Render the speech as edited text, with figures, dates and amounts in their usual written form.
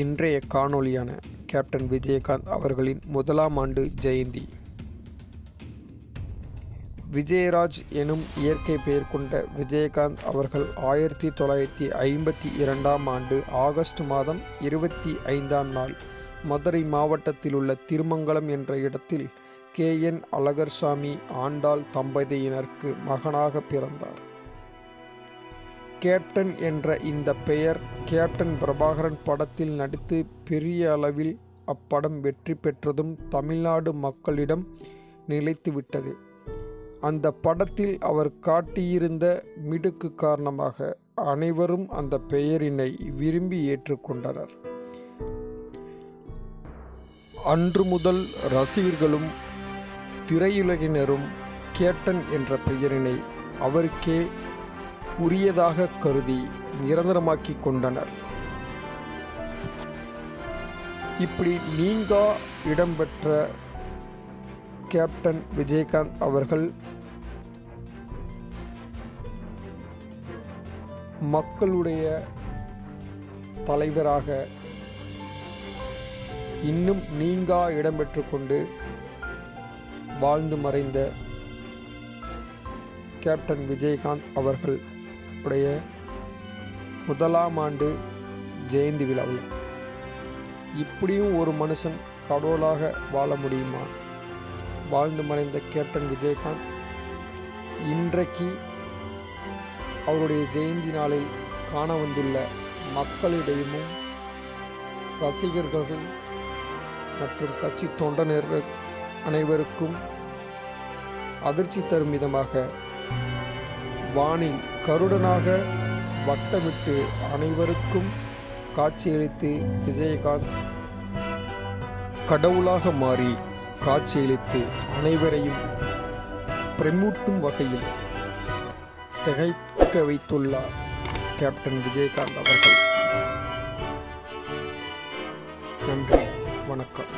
இன்றைய காணொளியான கேப்டன் விஜயகாந்த் அவர்களின் 1ஆம் ஆண்டு ஜெயந்தி. விஜயராஜ் எனும் இயற்கை பெயர் கொண்ட விஜயகாந்த் அவர்கள் 1952ஆம் ஆண்டு ஆகஸ்ட் மாதம் 25ஆம் நாள் மதுரை மாவட்டத்திலுள்ள திருமங்கலம் என்ற இடத்தில் KN அழகர்சாமி ஆண்டாள் தம்பதியினருக்கு மகனாக பிறந்தார். கேப்டன் என்ற இந்த பெயர் கேப்டன் பிரபாகரன் படத்தில் நடித்து பெரிய அளவில் அப்படம் வெற்றி பெற்றதும் தமிழ்நாடு மக்களிடம் நிலைத்துவிட்டது. அந்த படத்தில் அவர் காட்டியிருந்த மிடுக்கு காரணமாக அனைவரும் அந்த பெயரினை விரும்பி ஏற்றுக்கொண்டனர். அன்று முதல் ரசிகர்களும் திரையுலகினரும் கேப்டன் என்ற பெயரினை அவருக்கே உரியதாக கருதி நிரந்தரமாக்கி கொண்டனர். இப்படி நீங்கா இடம்பெற்ற கேப்டன் விஜயகாந்த் அவர்கள் மக்களுடைய தலைவராக இன்னும் நீங்கா இடம்பெற்று கொண்டு வாழ்ந்து மறைந்த கேப்டன் விஜயகாந்த் அவர்கள் உடைய 1ஆம் ஆண்டு ஜெயந்தி விழாவில் இப்படியும் ஒரு மனுஷன் கடவுளாக வாழ முடியுமா? வாழ்ந்து மறைந்த கேப்டன் விஜயகாந்த் இன்றைக்கு அவருடைய ஜெயந்தி நாளில் காண வந்துள்ள மக்களிடையும் ரசிகர்கள் மற்றும் கட்சி தொண்டர்கள் அனைவருக்கும் அதிர்ச்சி தரும் விதமாக வானில் கருடனாக வட்டமிட்டு அனைவருக்கும் காட்சியளித்து விஜயகாந்த் கடவுளாக மாறி காட்சியளித்து அனைவரையும் பிரமிப்பூட்டும் வகையில் திகைக்க வைத்துள்ளார் கேப்டன் விஜயகாந்த் அவர்கள். நன்றி, வணக்கம்.